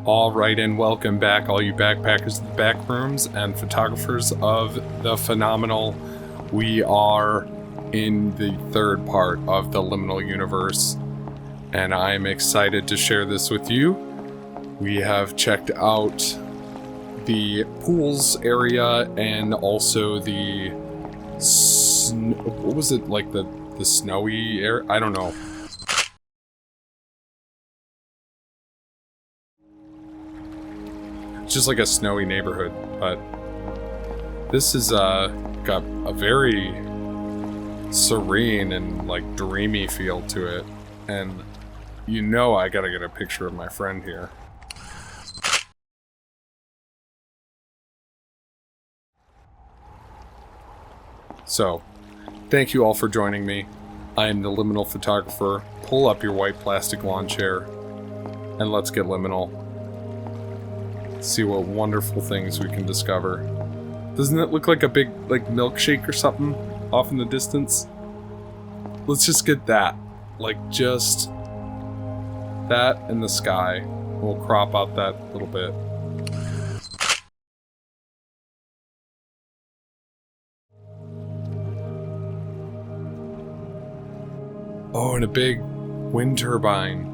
Alright, and welcome back, all you backpackers of the backrooms and photographers of the phenomenal. We are in the third part of the Liminal Universe, and I'm excited to share this with you. We have checked out the pools area and also the what was it, like the snowy area? I don't know. Just like a snowy neighborhood, but this is got a very serene and like dreamy feel to it, and you know I gotta get a picture of my friend here. So, thank you all for joining me. I am the Liminal Photographer. Pull up your white plastic lawn chair, and let's get liminal. See what wonderful things we can discover. Doesn't it look like a big, like, milkshake or something off in the distance? Let's just get that. Like, just that and the sky. We'll crop out that little bit. Oh, and a big wind turbine.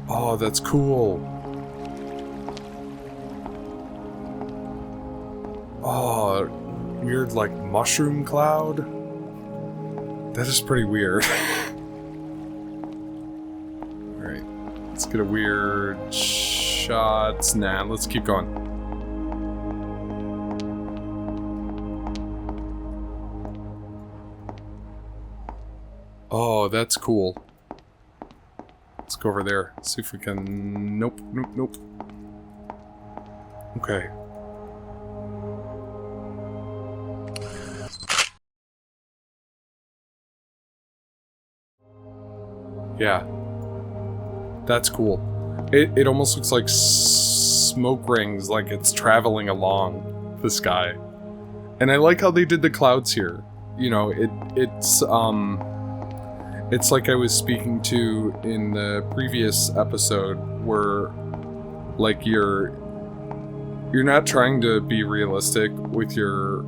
Oh, that's cool. Oh, weird, like, mushroom cloud? That is pretty weird. Alright, let's get a weird shot. Nah, let's keep going. Oh, that's cool. Let's go over there. See if we can... Nope. Okay. Yeah, that's cool. It almost looks like smoke rings, like it's traveling along the sky. And I like how they did the clouds here. You know, it's like I was speaking to in the previous episode, where like you're not trying to be realistic with your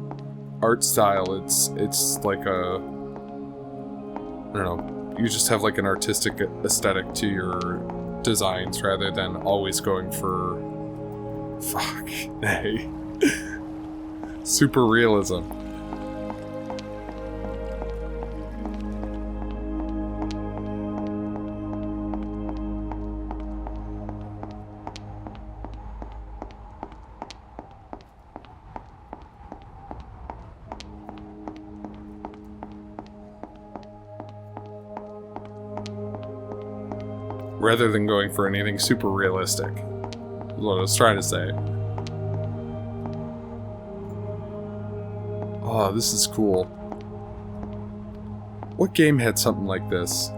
art style. It's like a, I don't know. You just have like an artistic aesthetic to your designs rather than always going for super realism. Rather than going for anything super realistic, is what I was trying to say. Oh, this is cool. What game had something like this?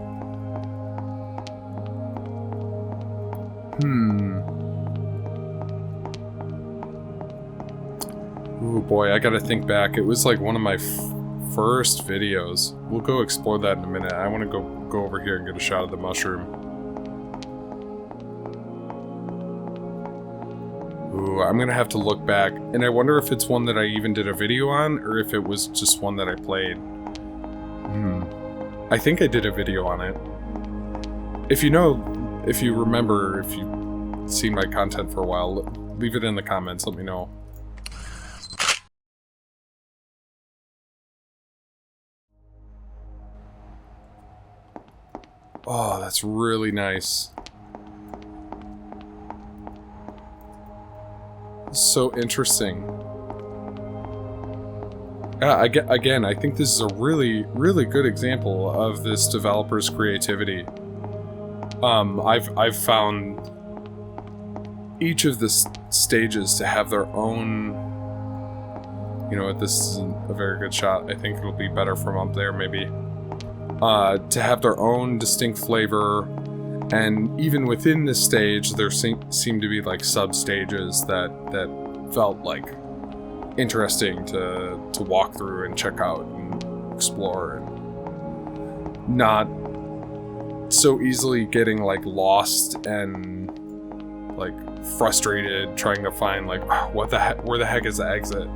Ooh boy, I gotta think back. It was like one of my first videos. We'll go explore that in a minute. I want to go over here and get a shot of the mushroom. Ooh, I'm gonna have to look back, and I wonder if it's one that I even did a video on, or if it was just one that I played. I think I did a video on it. If you know, if you remember, if you've seen my content for a while, leave it in the comments, let me know. Oh, that's really nice. So interesting. Yeah, again, I think this is a really, really good example of this developer's creativity. I've found each of the stages to have their own. You know what? This isn't a very good shot. I think it'll be better from up there, maybe. To have their own distinct flavor. And even within this stage, there seemed to be like sub-stages that felt like interesting to walk through and check out and explore, and not so easily getting like lost and like frustrated trying to find like where the heck is the exit.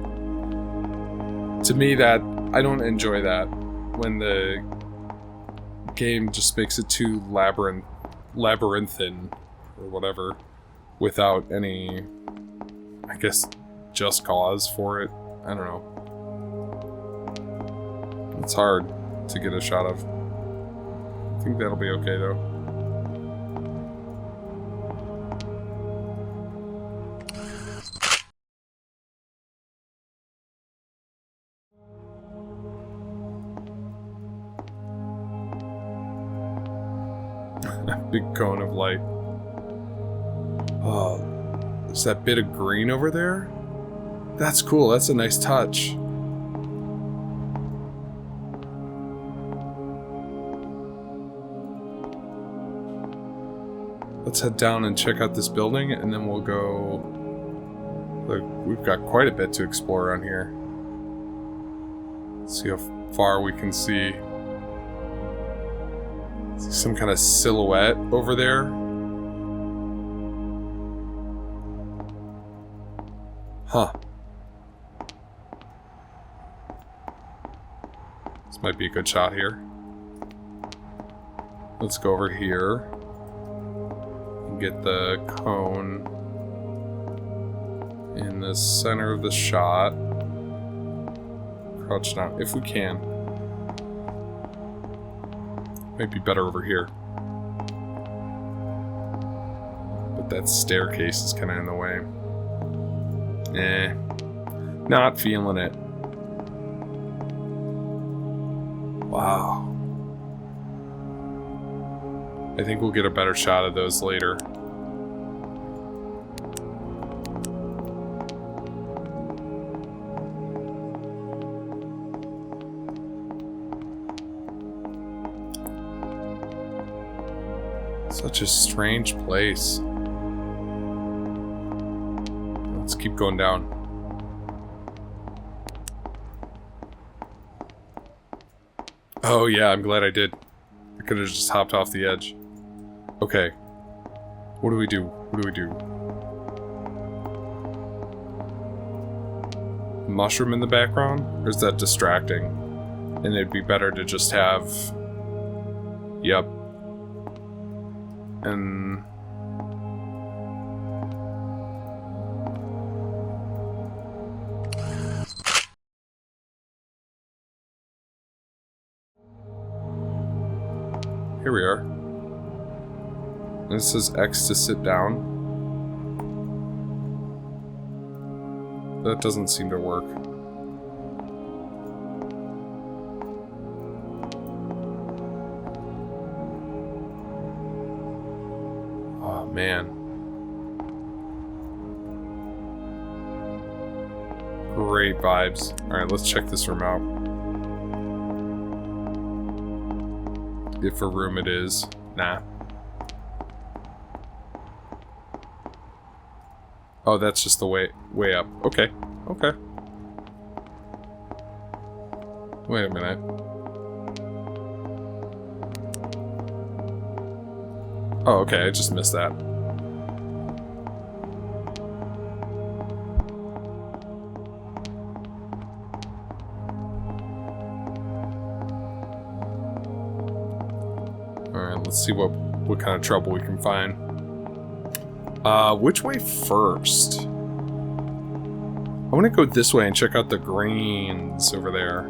To me, that I don't enjoy that when the game just makes it too labyrinthine or whatever without any, I guess, just cause for it. I don't know. It's hard to get a shot of. I think that'll be okay though. Big cone of light. Oh, there's that bit of green over there? That's cool, that's a nice touch. Let's head down and check out this building, and then we'll go... Look, we've got quite a bit to explore around here. Let's see how far we can see. See some kind of silhouette over there. Huh. This might be a good shot here. Let's go over here. Get the cone in the center of the shot. Crouch down if we can. Might be better over here. But that staircase is kind of in the way. Not feeling it. Wow. I think we'll get a better shot of those later. Such a strange place. Let's keep going down. Oh yeah, I'm glad I did. I could have just hopped off the edge. Okay. What do we do? What do we do? Mushroom in the background? Or is that distracting? And it'd be better to just have... Yep. And... Here we are. And it says X to sit down. That doesn't seem to work. Oh, man. Great vibes. Alright, let's check this room out. If a room it is. Nah. Oh, that's just the way up. Okay. Okay. Wait a minute. Oh, okay, I just missed that. Alright, let's see what kind of trouble we can find. Which way first? I want to go this way and check out the greens over there.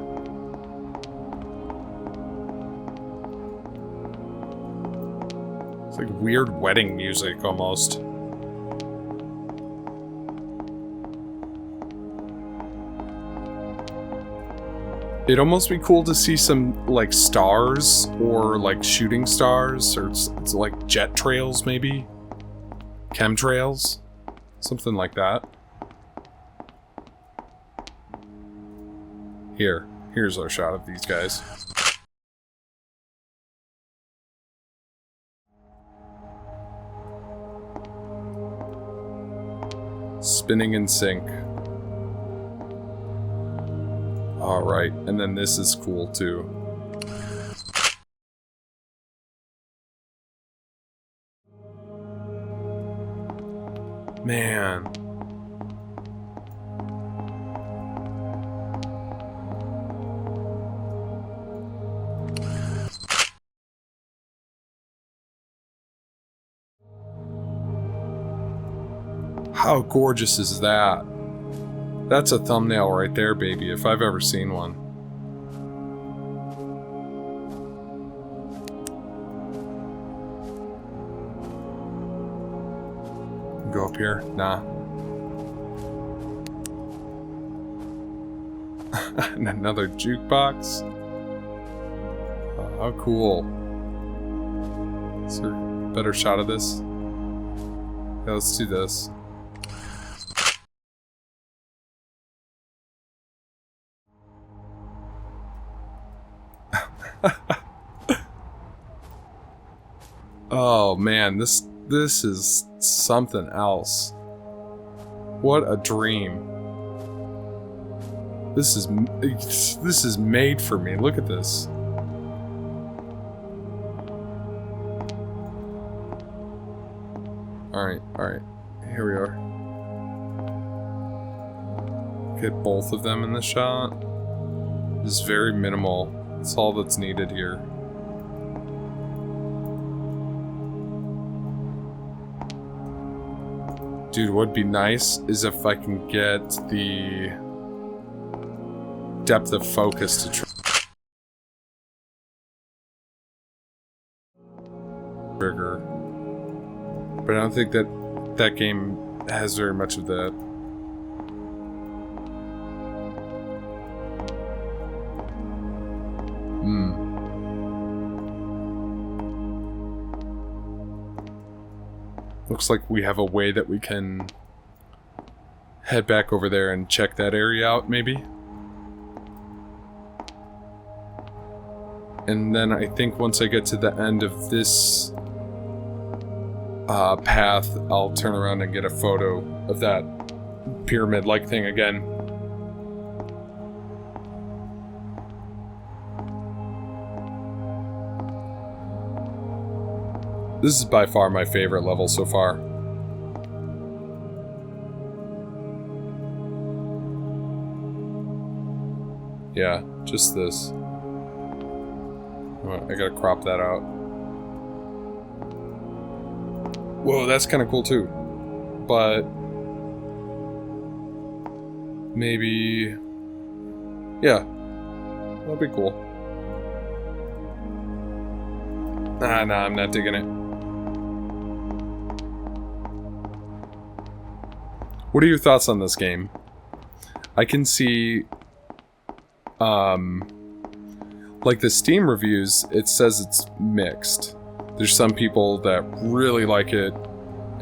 It's like weird wedding music almost. It'd almost be cool to see some like stars or like shooting stars or it's like jet trails maybe. Chemtrails? Something like that. Here's our shot of these guys. Spinning in sync. Alright, and then this is cool too. Man. How gorgeous is that? That's a thumbnail right there, baby, if I've ever seen one. Go up here? Nah. And another jukebox? Oh, how cool. Is there a better shot of this? Yeah, let's do this. Oh man, this is something else. What a dream. This is made for me. Look at this. All right. Here we are. Get both of them in the shot. This is very minimal. That's all that's needed here. Dude, what'd be nice is if I can get the depth of focus to trigger. But I don't think that game has very much of that. Looks like we have a way that we can head back over there and check that area out, maybe. And then I think once I get to the end of this path, I'll turn around and get a photo of that pyramid-like thing again. This is by far my favorite level so far. Yeah, just this. I gotta crop that out. Whoa, that's kind of cool too. But maybe, yeah, that'll be cool. Nah, I'm not digging it. What are your thoughts on this game? I can see, like the Steam reviews, it says it's mixed. There's some people that really like it,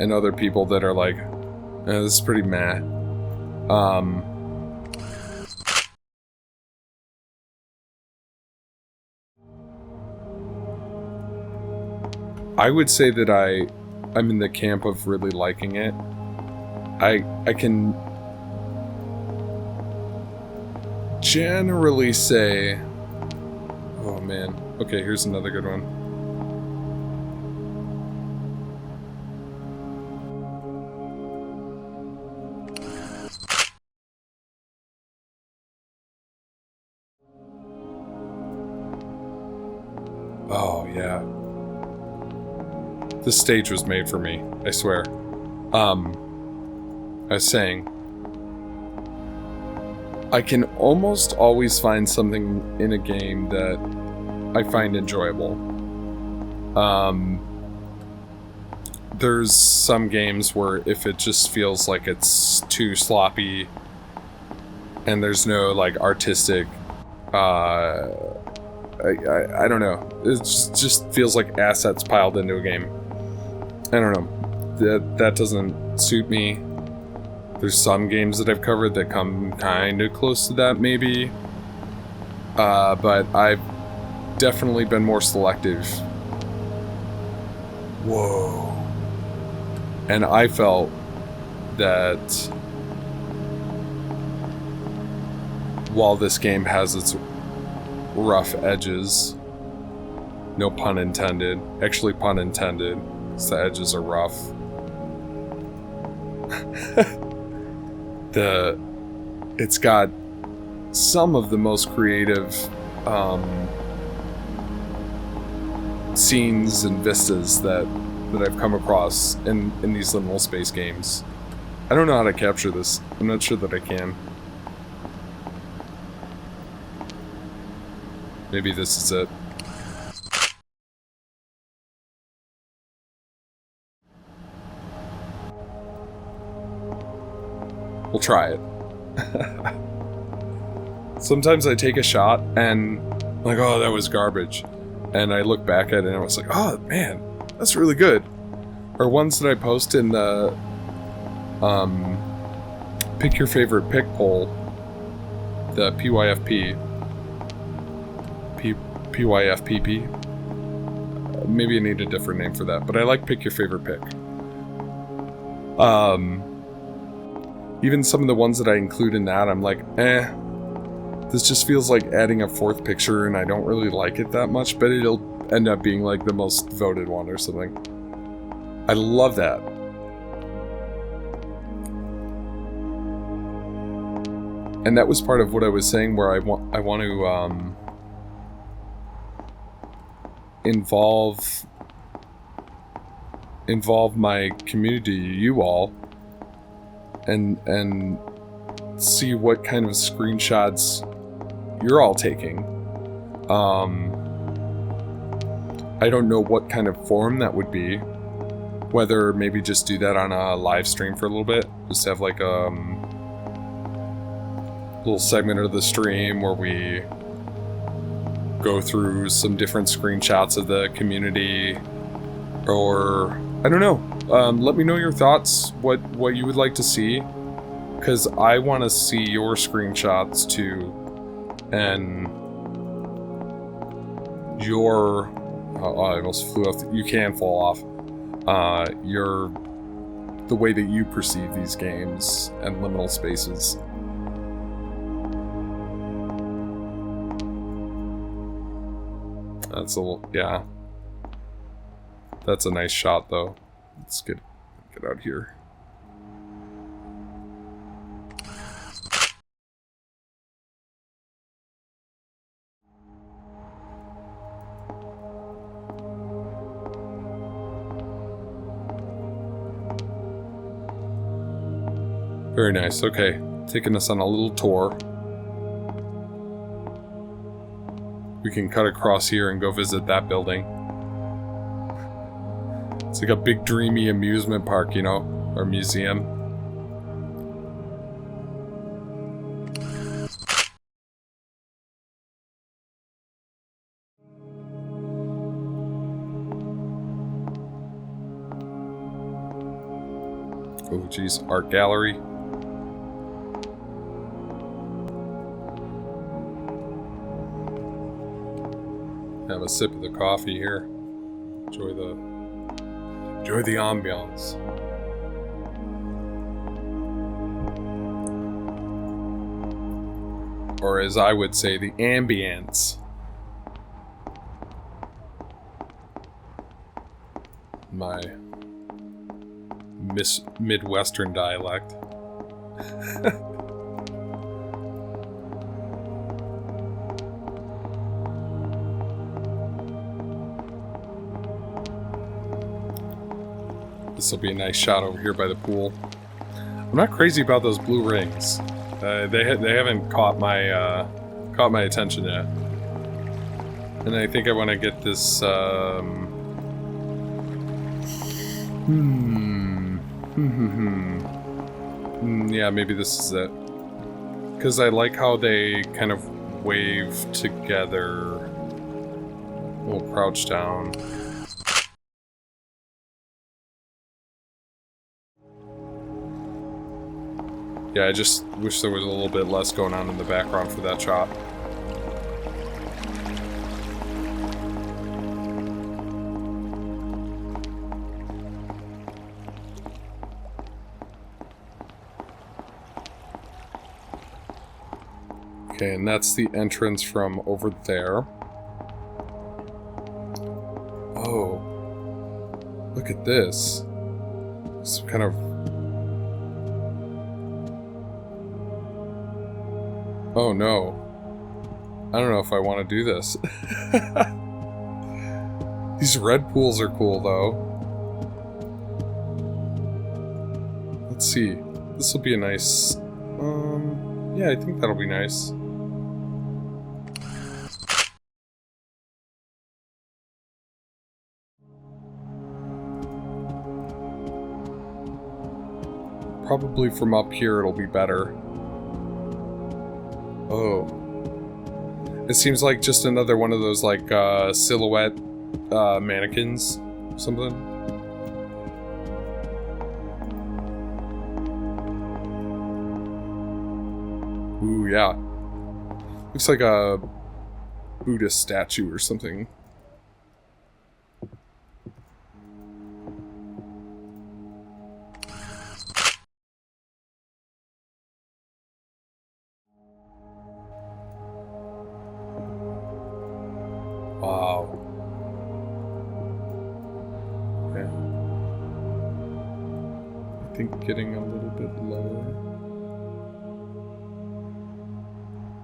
and other people that are like, this is pretty meh. I would say that I'm in the camp of really liking it. I can generally say, oh man, okay, here's another good one. Oh yeah. This stage was made for me, I swear. I was saying, I can almost always find something in a game that I find enjoyable. There's some games where if it just feels like it's too sloppy and there's no like artistic, I don't know. It just feels like assets piled into a game. I don't know. That doesn't suit me. There's some games that I've covered that come kind of close to that, maybe. But I've definitely been more selective. Whoa. And I felt that while this game has its rough edges, no pun intended, actually pun intended, the edges are rough. It's got some of the most creative scenes and vistas that I've come across in these liminal space games. I don't know how to capture this. I'm not sure that I can. Maybe this is it. We'll try it. Sometimes I take a shot and like, oh, that was garbage. And I look back at it and I was like, oh man, that's really good. Or ones that I post in the pick your favorite pick poll, the PYFP. PYFPP. Maybe I need a different name for that, but I like pick your favorite pick. Even some of the ones that I include in that, I'm like, this just feels like adding a fourth picture and I don't really like it that much, but it'll end up being like the most voted one or something. I love that. And that was part of what I was saying, where I want to involve my community, you all, and see what kind of screenshots you're all taking. I don't know what kind of form that would be. Whether maybe just do that on a live stream for a little bit, just have like a little segment of the stream where we go through some different screenshots of the community, or I don't know. Let me know your thoughts, what you would like to see, because I want to see your screenshots too, and your I almost flew off. You can fall off. The way that you perceive these games and liminal spaces. That's yeah. That's a nice shot, though. Let's get out here. Very nice. Okay, taking us on a little tour. We can cut across here and go visit that building. It's like a big dreamy amusement park, you know, or museum. Oh geez, art gallery. Have a sip of the coffee here. Enjoy the ambiance. Or as I would say, the ambience. My Midwestern dialect. This will be a nice shot over here by the pool. I'm not crazy about those blue rings. They haven't caught my attention yet. And I think I want to get this. Yeah, maybe this is it. Because I like how they kind of wave together. We'll crouch down. Yeah, I just wish there was a little bit less going on in the background for that shot. Okay, and that's the entrance from over there. Oh, look at this. Some kind of Oh no. I don't know if I want to do this. These red pools are cool though. Let's see. This will be a nice... yeah, I think that'll be nice. Probably from up here it'll be better. Oh. It seems like just another one of those, like, silhouette mannequins or something. Ooh, yeah. Looks like a Buddhist statue or something. Wow. Okay. I think getting a little bit lower.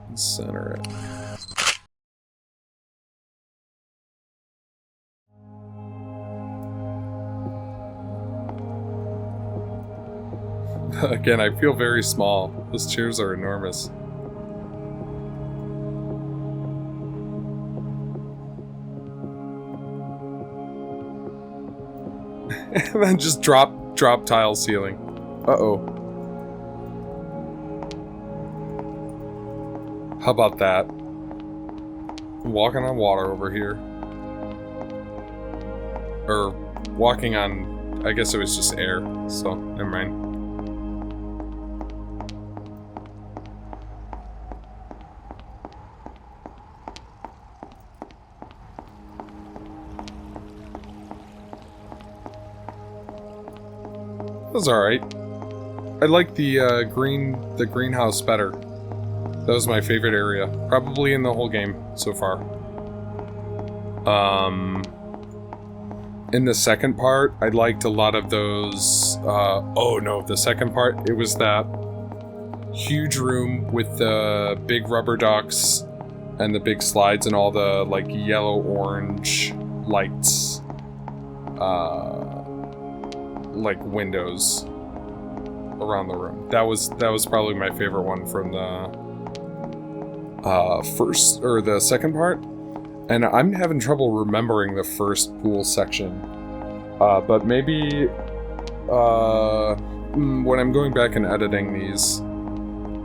And center it. Again, I feel very small. Those chairs are enormous. And then just drop tile ceiling. Uh-oh. How about that? I'm walking on water over here. Or walking on... I guess it was just air, so never mind. That was alright. I like the greenhouse better. That was my favorite area. Probably in the whole game so far. In the second part, I liked a lot of those... oh no, the second part, it was that huge room with the big rubber ducks and the big slides and all the, like, yellow-orange lights. Like windows around the room. That was probably my favorite one from the first or the second part. And I'm having trouble remembering the first pool section. But maybe when I'm going back and editing these,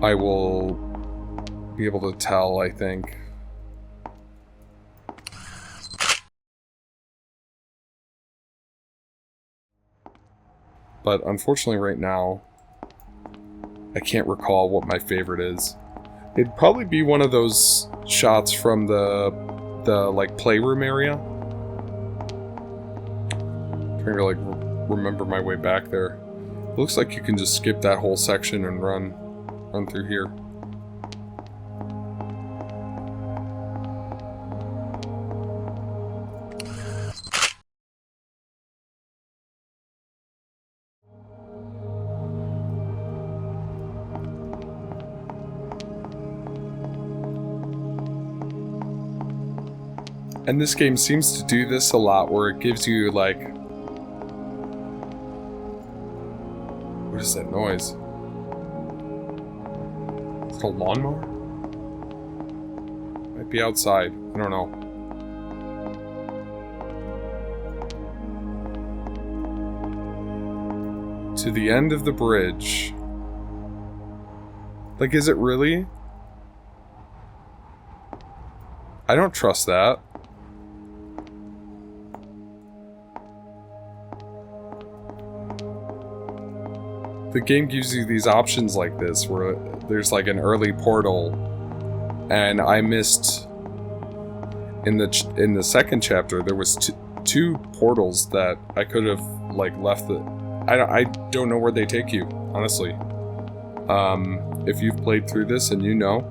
I will be able to tell, I think. But unfortunately right now, I can't recall what my favorite is. It'd probably be one of those shots from the like playroom area. Trying to like remember my way back there. It looks like you can just skip that whole section and run through here. And this game seems to do this a lot, where it gives you, like... What is that noise? Is it a lawnmower? Might be outside. I don't know. To the end of the bridge. Like, is it really? I don't trust that. The game gives you these options like this, where there's like an early portal, and I missed in the second chapter. There was two portals that I could have like left. I don't know where they take you, honestly. If you've played through this and you know,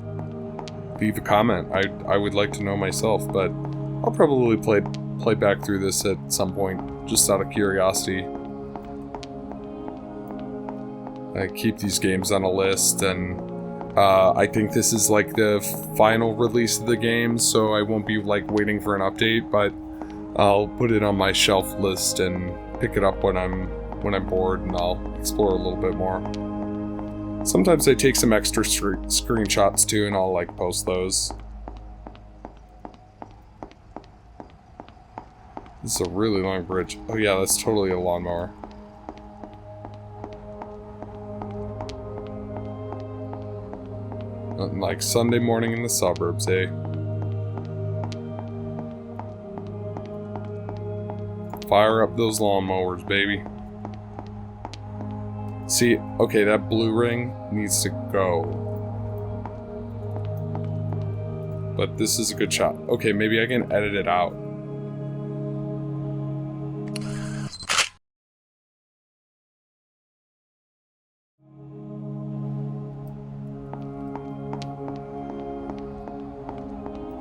leave a comment. I would like to know myself, but I'll probably play back through this at some point, just out of curiosity. I keep these games on a list, and I think this is like the final release of the game, so I won't be like waiting for an update, but I'll put it on my shelf list and pick it up when I'm bored, and I'll explore a little bit more. Sometimes I take some extra screenshots too, and I'll like post those. This is a really long bridge. Oh yeah, that's totally a lawnmower. Nothing like Sunday morning in the suburbs, eh? Fire up those lawnmowers, baby. See, okay, that blue ring needs to go. But this is a good shot. Okay, maybe I can edit it out.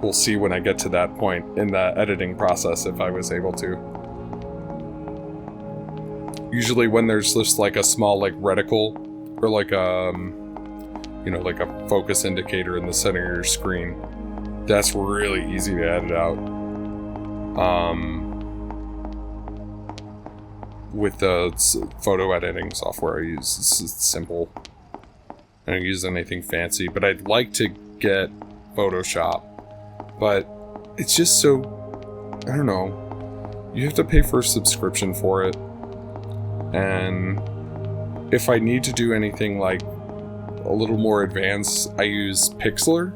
We'll see when I get to that point in the editing process if I was able to. Usually when there's just like a small like reticle or like you know, like a focus indicator in the center of your screen, that's really easy to edit out. With the photo editing software I use, it's simple. I don't use anything fancy, but I'd like to get Photoshop. But it's just so, I don't know, you have to pay for a subscription for it. And if I need to do anything like a little more advanced, I use Pixlr.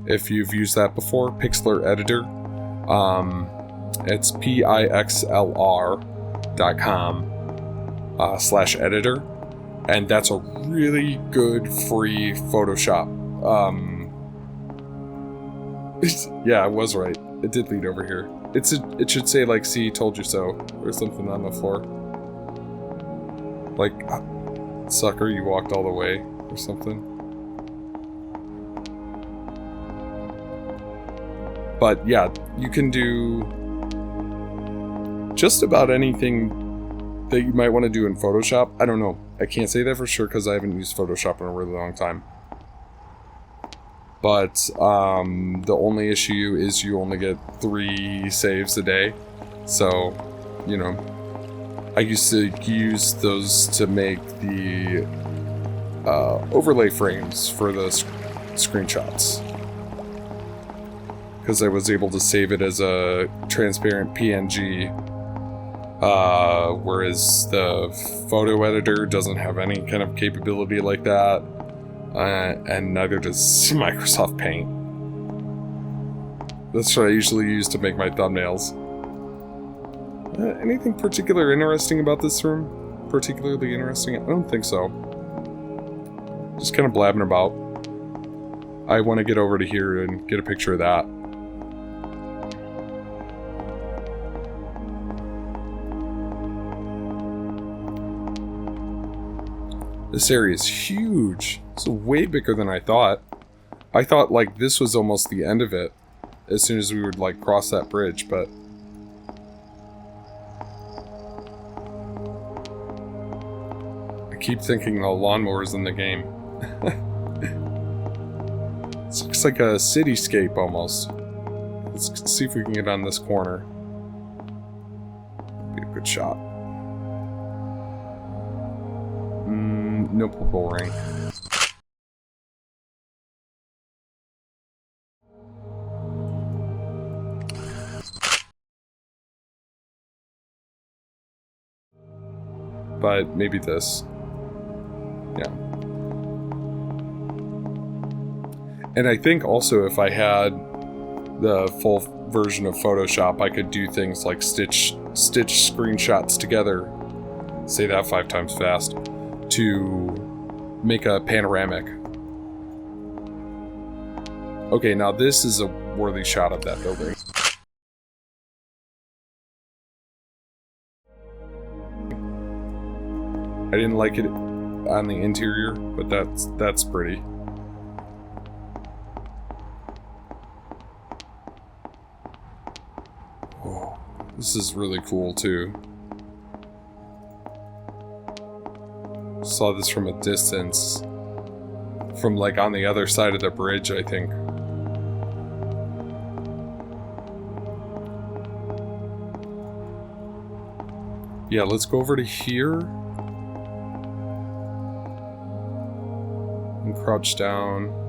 If you've used that before, Pixlr Editor. It's pixlr.com/editor. And that's a really good free Photoshop. Yeah, I was right. It did lead over here. It should say like, "See, told you so," or something on the floor. Like, sucker, you walked all the way, or something. But yeah, you can do just about anything that you might want to do in Photoshop. I don't know. I can't say that for sure because I haven't used Photoshop in a really long time. But the only issue is you only get 3 saves a day. So, you know, I used to use those to make the overlay frames for the screenshots. Because I was able to save it as a transparent PNG. Whereas the photo editor doesn't have any kind of capability like that. And neither does Microsoft Paint. That's what I usually use to make my thumbnails. Anything particular interesting about this room? Particularly interesting? I don't think so. Just kind of blabbing about. I want to get over to here and get a picture of that. This area is huge. It's way bigger than I thought. I thought like this was almost the end of it as soon as we would like cross that bridge, but I keep thinking the lawnmower's in the game. This looks like a cityscape almost. Let's see if we can get on this corner. Be a good shot. No purple ring. But maybe this. Yeah. And I think also if I had the full version of Photoshop, I could do things like stitch screenshots together. Say that 5 times fast. To make a panoramic. Okay, now this is a worthy shot of that building. I didn't like it on the interior, but that's pretty. Oh, this is really cool too. Saw this from a distance. from like on the other side of the bridge, I think. Yeah, let's go over to here. And crouch down.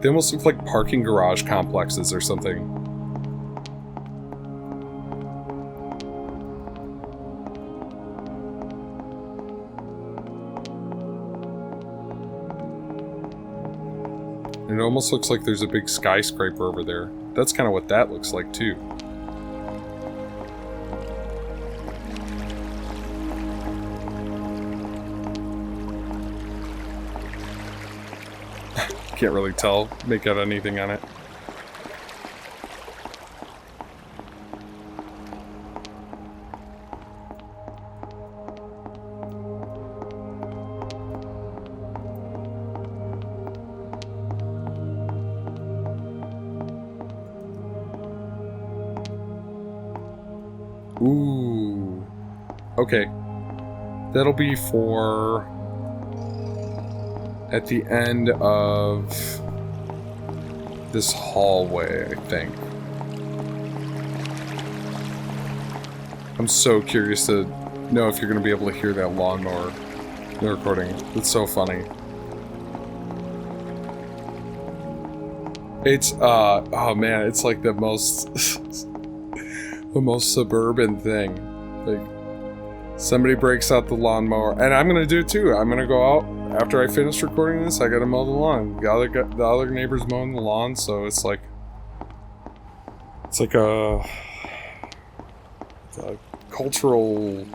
They almost look like parking garage complexes or something. It almost looks like there's a big skyscraper over there. That's kind of what that looks like too. Can't really tell, make out anything on it. Ooh. Okay. That'll be for at the end of this hallway, I think. I'm so curious to know if you're going to be able to hear that lawnmower in the recording. It's so funny. It's, oh man, it's like the most, the most suburban thing. Like, somebody breaks out the lawnmower, and I'm going to do it too. I'm going to go out. After I finish recording this, I gotta mow the lawn. The other neighbor's mowing the lawn, so it's like a cultural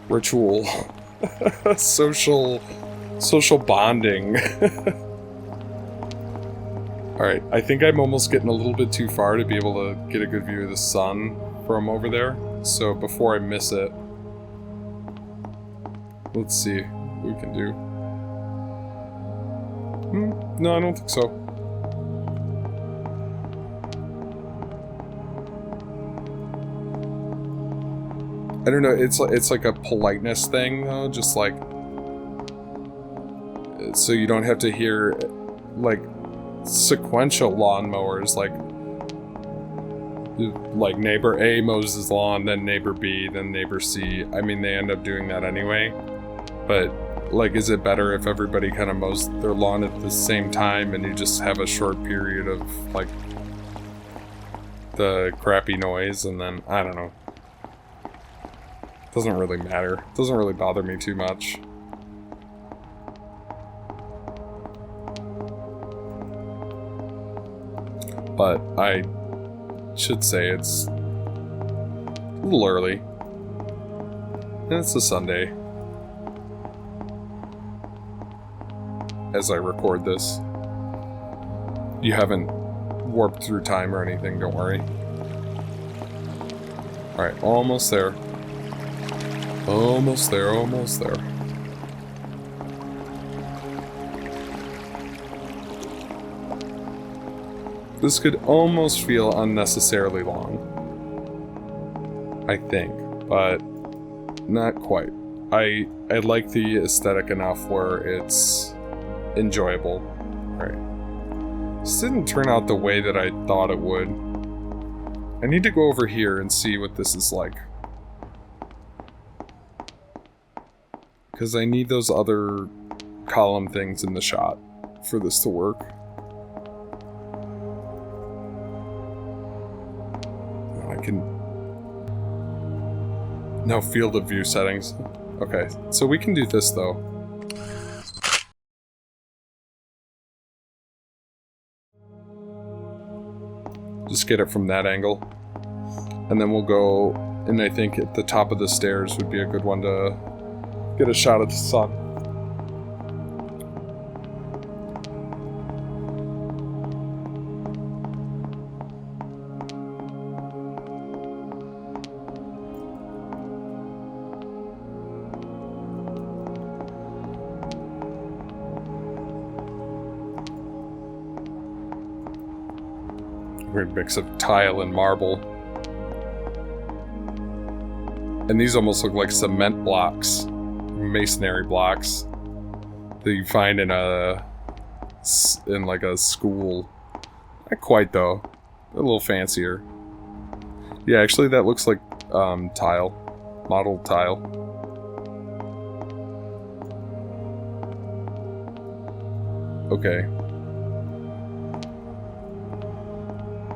ritual, social bonding. All right, I think I'm almost getting a little bit too far to be able to get a good view of the sun from over there. So before I miss it, let's see. We can do. No, I don't think so. I don't know. It's like a politeness thing, though. Just like so you don't have to hear like sequential lawnmowers, like neighbor A mows his lawn, then neighbor B, then neighbor C. I mean, they end up doing that anyway. But, like, is it better if everybody kind of mows their lawn at the same time and you just have a short period of, like, the crappy noise and then, I don't know. Doesn't really matter. Doesn't really bother me too much. But I should say it's a little early. And it's a Sunday. As I record this. You haven't warped through time or anything, don't worry. Alright, almost there. Almost there, almost there. This could almost feel unnecessarily long. I think, but not quite. I like the aesthetic enough where it's enjoyable. Right. This didn't turn out the way that I thought it would. I need to go over here and see what this is like. Because I need those other column things in the shot for this to work. I can... No field of view settings. Okay, so we can do this though. Just get it from that angle. And then we'll go, and I think at the top of the stairs would be a good one to get a shot of the sun. Weird mix of tile and marble. And these almost look like cement blocks, masonry blocks that you find in like a school. Not quite though, a little fancier. Yeah, actually that looks like tile, modeled tile. Okay.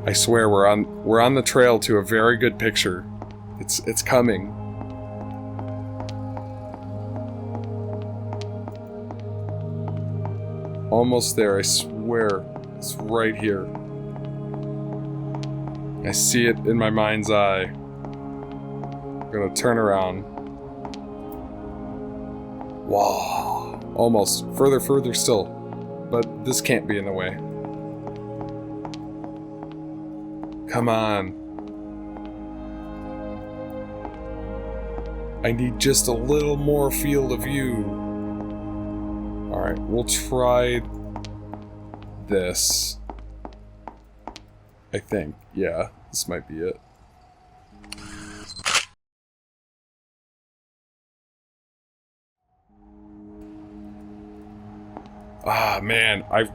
I swear we're on the trail to a very good picture. It's coming. Almost there, I swear. It's right here. I see it in my mind's eye. I'm gonna turn around. Wow. Almost. Further still. But this can't be in the way. Come on. I need just a little more field of view. Alright, we'll try this. I think. Yeah, this might be it. Ah, man, I'm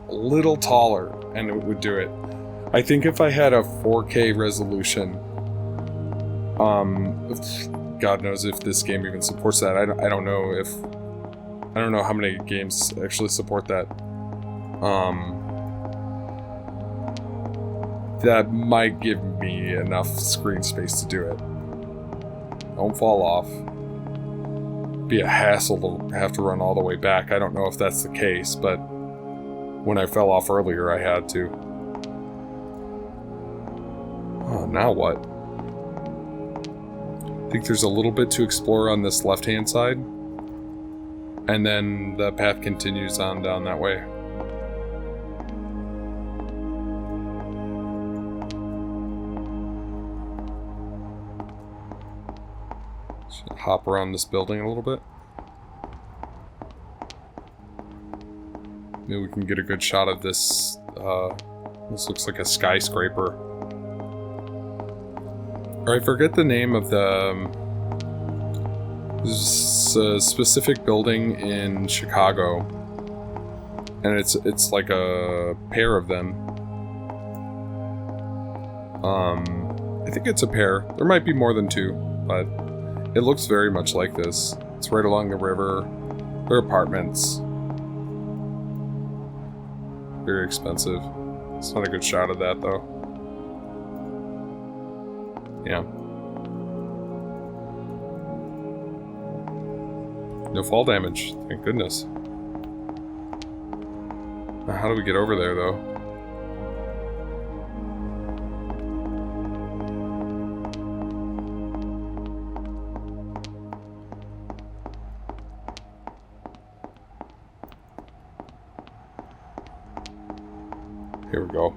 a little taller and it would do it. I think if I had a 4K resolution, God knows if this game even supports that. I don't know how many games actually support that. That might give me enough screen space to do it. Don't fall off. Be a hassle to have to run all the way back. I don't know if that's the case, but when I fell off earlier, I had to. Oh, now what? I think there's a little bit to explore on this left-hand side, and then the path continues on down that way. Should hop around this building a little bit. Maybe we can get a good shot of this. This looks like a skyscraper. Or I forget the name of the... There's a specific building in Chicago. And it's like a pair of them. I think it's a pair. There might be more than two, but it looks very much like this. It's right along the river. They're apartments. Very expensive. It's not a good shot of that, though. Yeah. No fall damage, thank goodness. Now, how do we get over there, though? Here we go.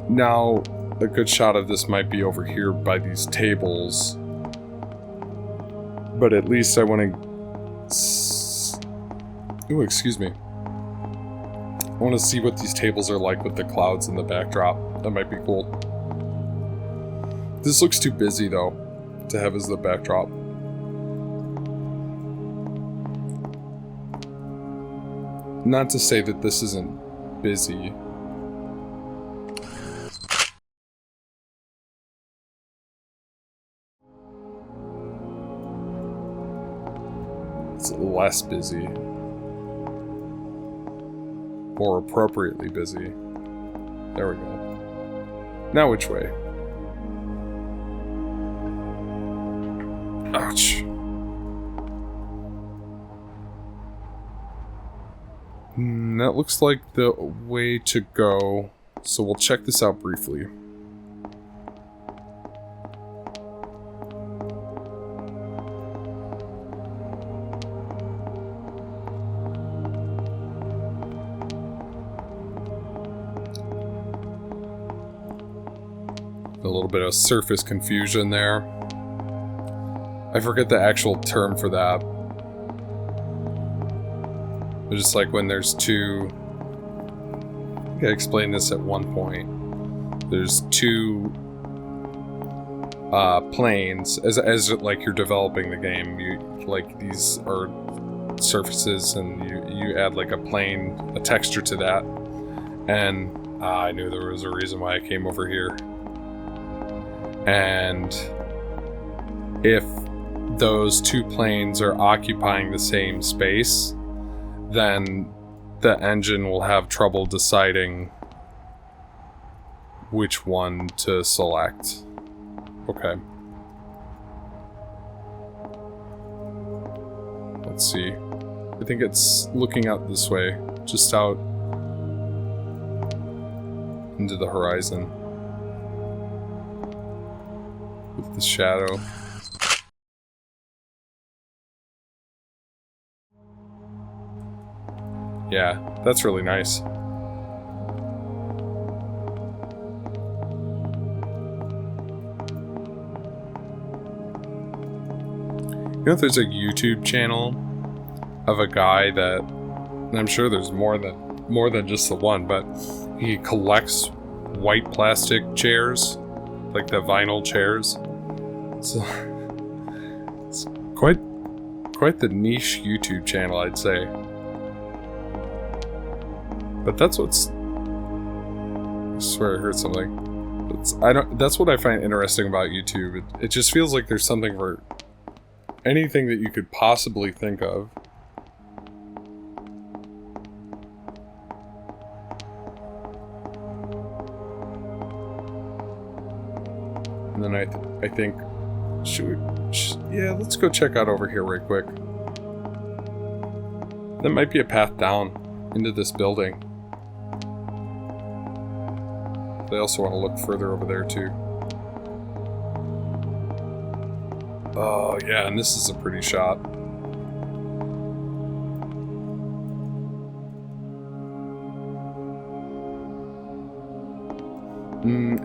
Now, a good shot of this might be over here by these tables. But at least I want to... Ooh, excuse me. I want to see what these tables are like with the clouds in the backdrop. That might be cool. This looks too busy, though, to have as the backdrop. Not to say that this isn't busy. It's less busy. Or appropriately busy. There we go. Now which way? Ouch. That looks like the way to go, so we'll check this out briefly. A little bit of surface confusion there. I forget the actual term for that. Just like when there's two... think I explained this at one point. There's two planes as like you're developing the game. You like these are surfaces, and you add like a plane, a texture to that. And I knew there was a reason why I came over here. And if those two planes are occupying the same space, then the engine will have trouble deciding which one to select. Okay. Let's see. I think it's looking out this way, just out into the horizon with the shadow. Yeah, that's really nice. You know, there's a YouTube channel of a guy that, and I'm sure there's more than just the one, but he collects white plastic chairs, like the vinyl chairs. So it's quite the niche YouTube channel, I'd say. But that's what's, I swear I heard something. That's what I find interesting about YouTube. It just feels like there's something for anything that you could possibly think of. And then I think, yeah, let's go check out over here right quick. There might be a path down into this building. I also want to look further over there too. Oh yeah, and this is a pretty shot.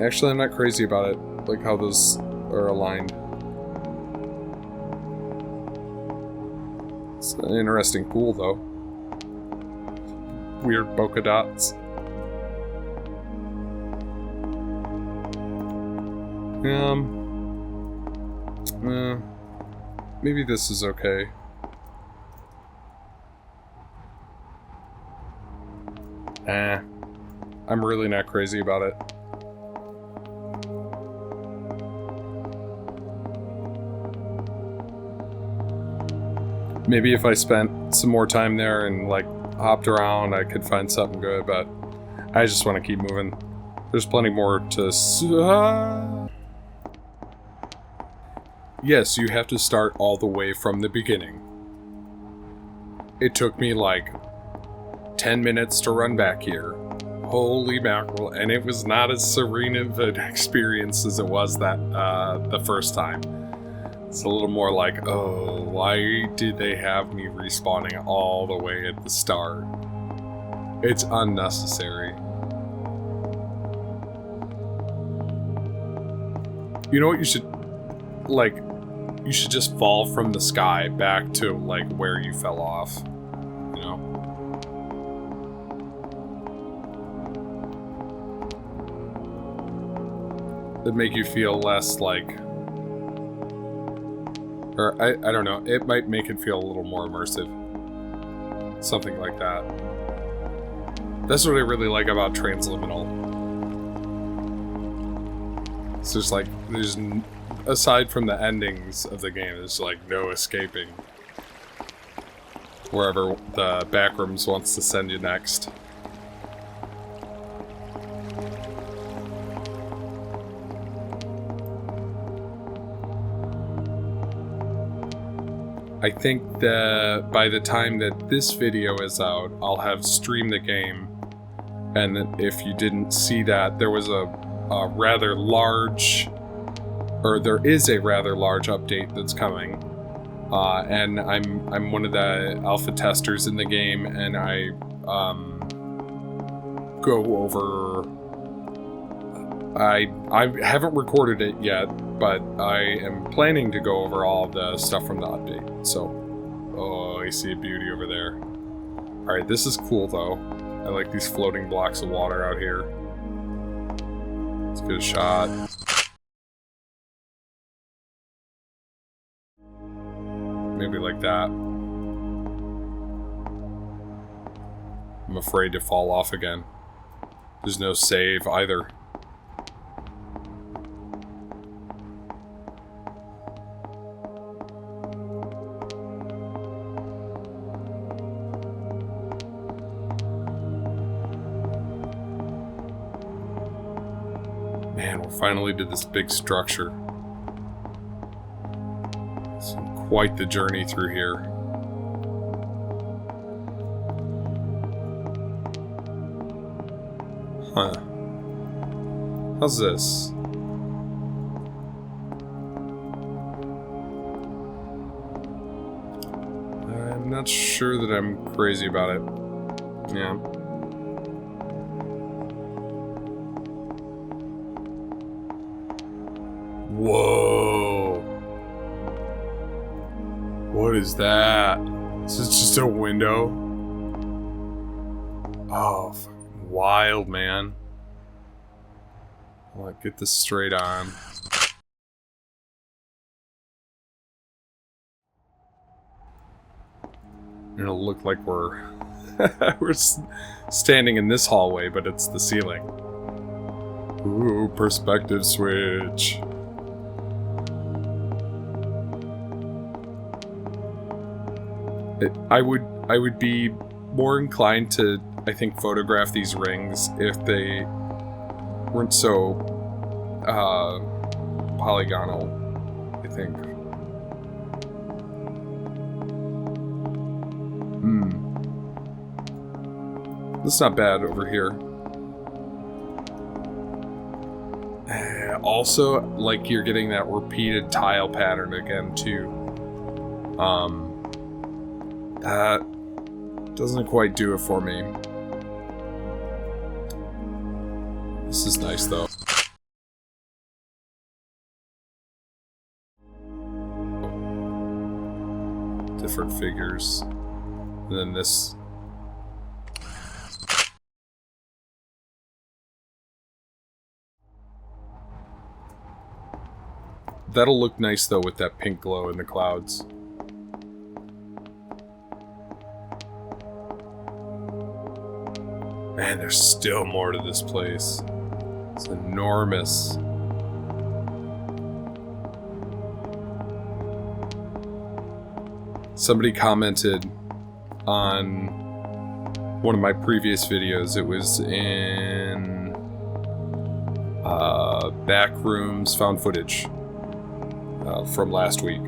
Actually, I'm not crazy about it, like how those are aligned. It's an interesting pool though. Weird polka dots. Maybe this is okay. I'm really not crazy about it. Maybe if I spent some more time there and like hopped around, I could find something good, but I just want to keep moving. There's plenty more to... Yes, you have to start all the way from the beginning. It took me like 10 minutes to run back here. Holy mackerel, and it was not as serene of an experience as it was that the first time. It's a little more like, oh, why did they have me respawning all the way at the start? It's unnecessary. You know what you should, like, you should just fall from the sky back to, like, where you fell off, you know? It'd make you feel less, like, or, I don't know, it might make it feel a little more immersive. Something like that. That's what I really like about Transliminal. It's just like, there's, aside from the endings of the game, there's like no escaping wherever the backrooms wants to send you next. I think that by the time that this video is out, I'll have streamed the game, and if you didn't see that, there was a rather large, or there is a rather large update that's coming, and I'm one of the alpha testers in the game, and I go over. I haven't recorded it yet, but I am planning to go over all the stuff from the update. So, oh, I see a beauty over there. All right, this is cool though. I like these floating blocks of water out here. Let's get a shot. Maybe like that. I'm afraid to fall off again. There's no save either. Man, we're finally to this big structure. It's quite the journey through here. Huh. How's this? I'm not sure that I'm crazy about it. Yeah. Whoa. What is that? Is this just a window? Oh, fucking wild, man. I'll get this straight on. It'll look like we're we're standing in this hallway, but it's the ceiling. Ooh, perspective switch. I would be more inclined to, I think, photograph these rings if they weren't so polygonal, I think. That's not bad over here. Also, like, you're getting that repeated tile pattern again, too. That doesn't quite do it for me. This is nice, though. Different figures. And then this. That'll look nice, though, with that pink glow in the clouds. Man, there's still more to this place. It's enormous. Somebody commented on one of my previous videos. It was in Backrooms found footage from last week.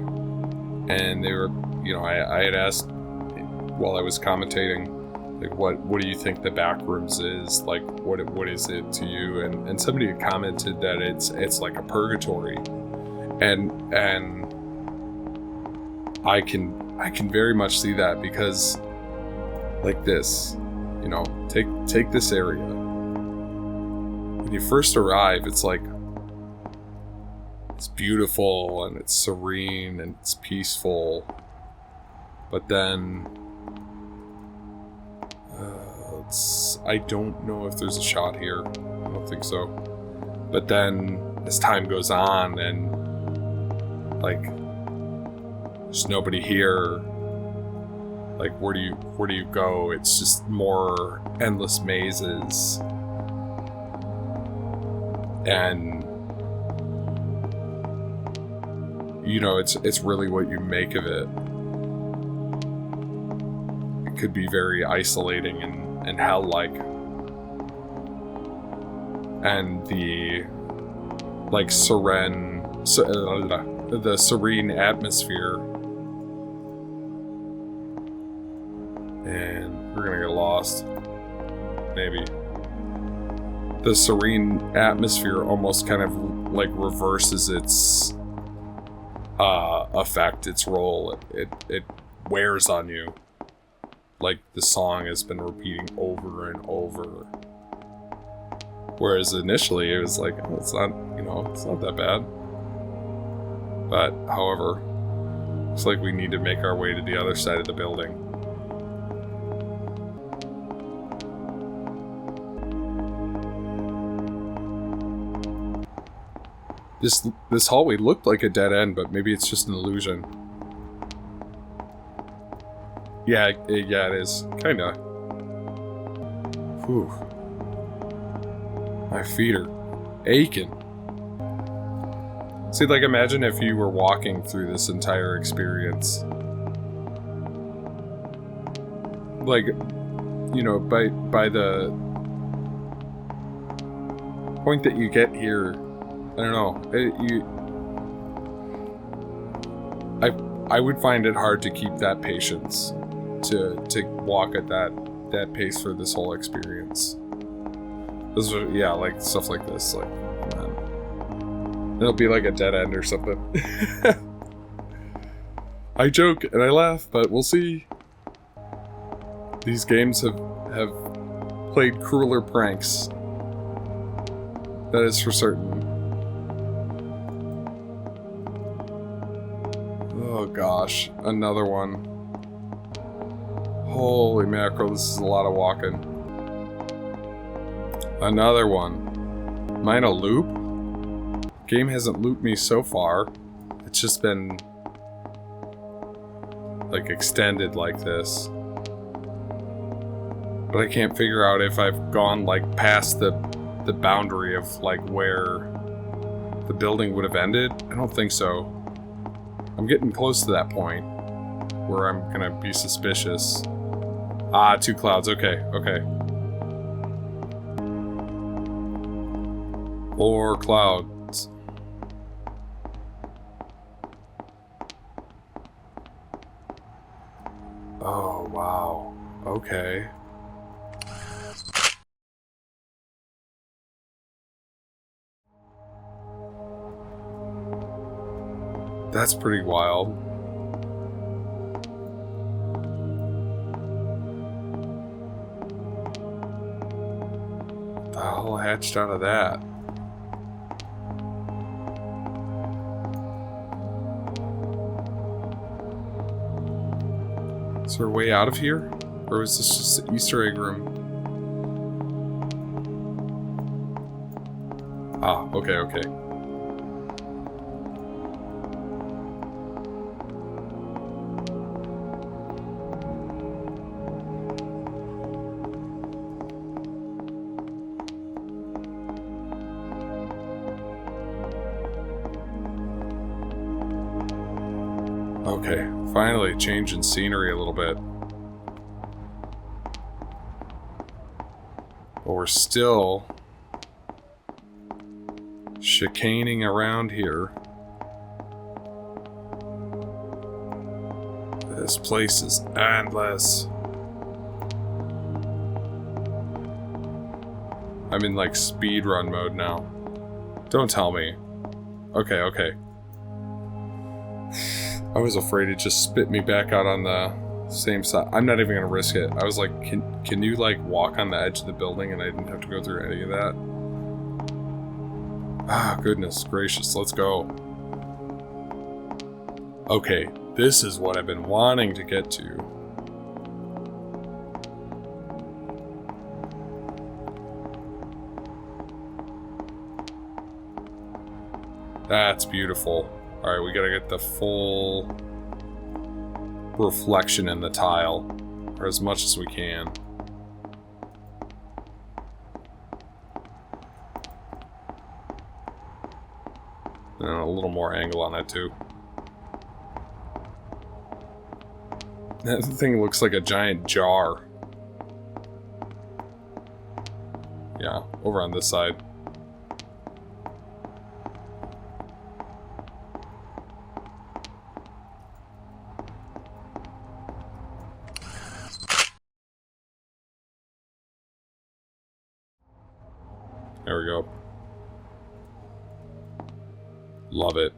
And they were, you know, I had asked while I was commentating, like, what do you think the Backrooms is? Like, what is it to you? And somebody had commented that it's like a purgatory, and I can very much see that, because like this, you know, take this area. When you first arrive, it's like it's beautiful and it's serene and it's peaceful, but then I don't know if there's a shot here. I don't think so. But then as time goes on and like there's nobody here, like where do you go? It's just more endless mazes. And you know, it's really what you make of it. It could be very isolating and hell-like. And the like the serene atmosphere. And we're gonna get lost. Maybe. The serene atmosphere almost kind of like reverses its effect, its role. It wears on you. Like the song has been repeating over and over. Whereas initially it was like, oh, it's not that bad. But however, looks like we need to make our way to the other side of the building. This hallway looked like a dead end, but maybe it's just an illusion. Yeah, it is. Kinda. Whew. My feet are aching. See, like, imagine if you were walking through this entire experience. Like, you know, by the point that you get here, I don't know, I would find it hard to keep that patience to walk at that pace for this whole experience. This is, yeah, like stuff like this, like, man, it'll be like a dead end or something. I joke and I laugh, but we'll see. These games have played crueler pranks. That is for certain. Oh gosh, another one. Holy mackerel, this is a lot of walking. Another one. Am I in a loop? Game hasn't looped me so far. It's just been like extended like this. But I can't figure out if I've gone like past the boundary of like where the building would have ended. I don't think so. I'm getting close to that point where I'm gonna be suspicious. Ah, 2 clouds. Okay. 4 clouds. Oh, wow. Okay. That's pretty wild. The hell hatched out of that? Is there a way out of here? Or is this just an Easter egg room? Ah, okay. Okay, finally changing scenery a little bit. But we're still chicaning around here. This place is endless. I'm in like speedrun mode now. Don't tell me. Okay. I was afraid it just spit me back out on the same side. I'm not even gonna risk it. I was like, can you like walk on the edge of the building and I didn't have to go through any of that? Ah, goodness gracious, let's go. Okay, this is what I've been wanting to get to. That's beautiful. Alright, we gotta get the full reflection in the tile, or as much as we can. And a little more angle on it too. That thing looks like a giant jar. Yeah, over on this side. There we go. Love it.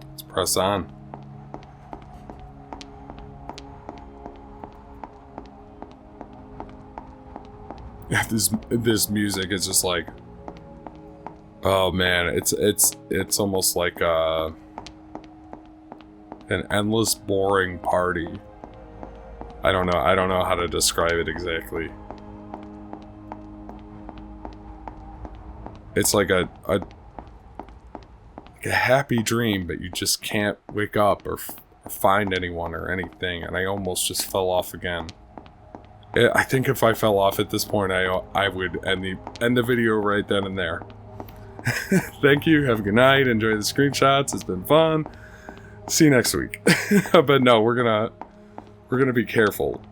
Let's press on. This music is just like, oh man, it's almost like an endless boring party. I don't know how to describe it exactly. It's like a happy dream, but you just can't wake up or find anyone or anything, and I almost just fell off again. I think if I fell off at this point, I would end the video right then and there. Thank you, have a good night, enjoy the screenshots, it's been fun. See you next week. But no, we're gonna be careful.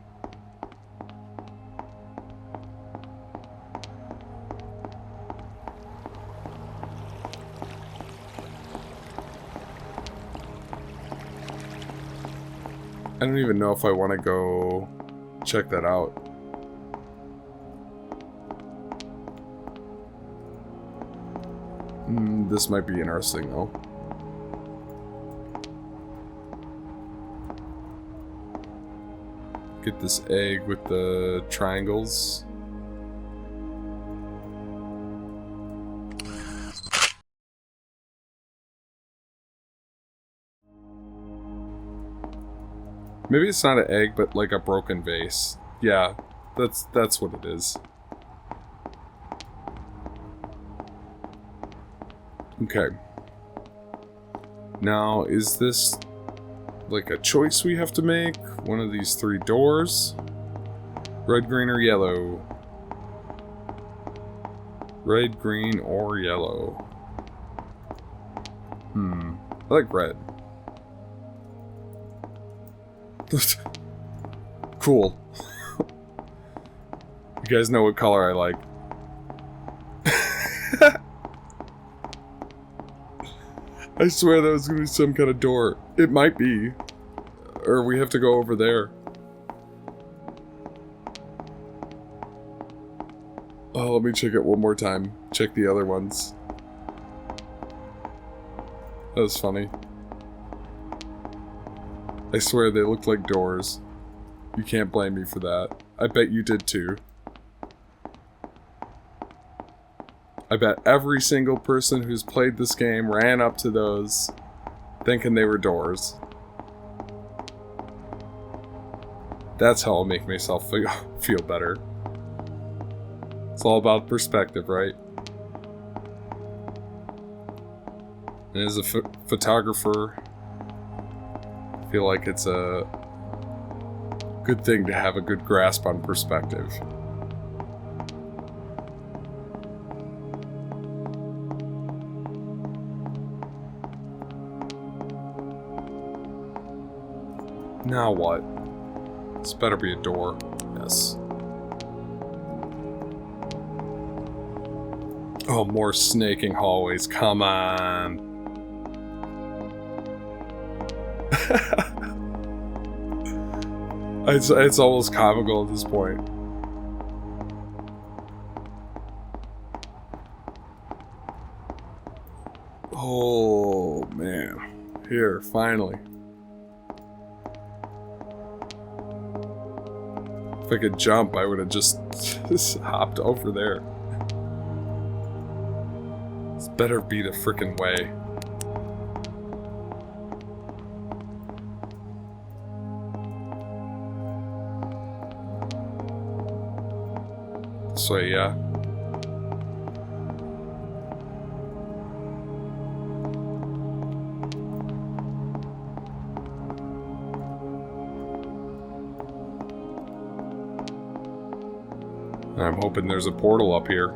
I don't even know if I want to go check that out. This might be interesting though. Get this egg with the triangles. Maybe it's not an egg, but like a broken vase. Yeah, that's what it is. Okay. Now, is this like a choice we have to make? One of these three doors? Red, green, or yellow? Red, green, or yellow? I like red. Cool. You guys know what color I like. I swear that was gonna be some kind of door. It might be. Or we have to go over there. Oh, let me check it one more time. Check the other ones. That was funny. I swear they looked like doors. You can't blame me for that. I bet you did too. I bet every single person who's played this game ran up to those thinking they were doors. That's how I'll make myself feel better. It's all about perspective, right? And as a photographer, I feel like it's a good thing to have a good grasp on perspective. Now what? This better be a door. Yes. Oh, more snaking hallways. Come on. It's almost comical at this point. Oh, man. Here, finally. If I could jump, I would have just hopped over there. This better be the frickin' way. This way, yeah. I'm hoping there's a portal up here.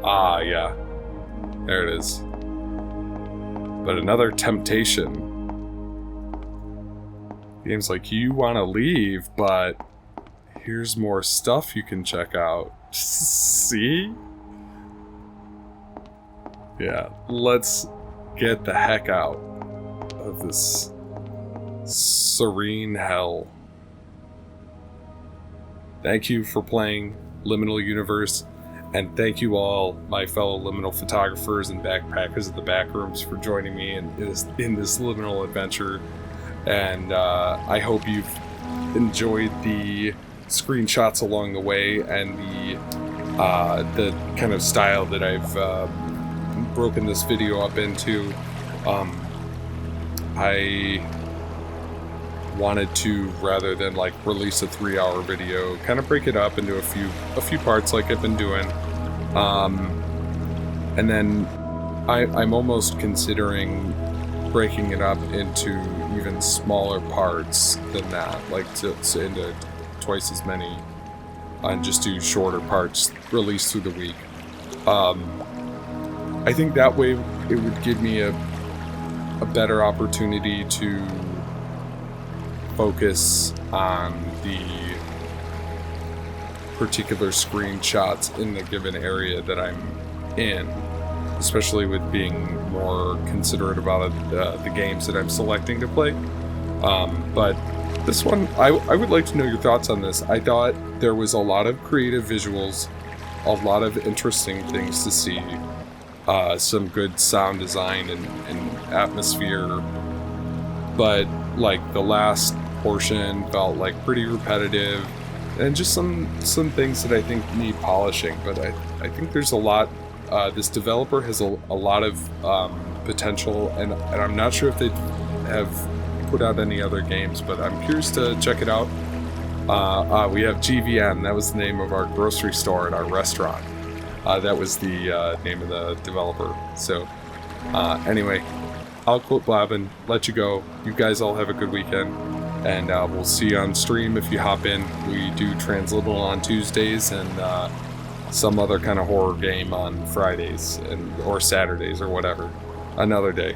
Ah, yeah. There it is. But another temptation. Game's like, you want to leave, but here's more stuff you can check out. See? Yeah, let's get the heck out of this serene hell. Thank you for playing Liminal Universe, and thank you all, my fellow liminal photographers and backpackers at the backrooms, for joining me in this liminal adventure. And I hope you've enjoyed the screenshots along the way and the kind of style that I've broken this video up into. I wanted to, rather than like release a 3-hour video, kind of break it up into a few parts like I've been doing. And then I'm almost considering breaking it up into even smaller parts than that, like to into twice as many, and just do shorter parts released through the week. I think that way it would give me a better opportunity to focus on the particular screenshots in the given area that I'm in, especially with being more considerate about the games that I'm selecting to play. But this one, I would like to know your thoughts on this. I thought there was a lot of creative visuals, a lot of interesting things to see, some good sound design and atmosphere, but like the last portion felt like pretty repetitive, and just some things that I think need polishing. But I think there's a lot. This developer has a lot of potential, and I'm not sure if they have put out any other games, but I'm curious to check it out. We have GVN. That was the name of our grocery store and our restaurant. That was the name of the developer. So anyway, I'll quit blabbing, let you go. You guys all have a good weekend, and we'll see you on stream if you hop in. We do Transliminal on Tuesdays, and some other kind of horror game on Fridays or Saturdays or whatever, another day.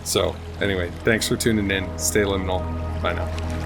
So anyway, thanks for tuning in. Stay liminal. Bye now.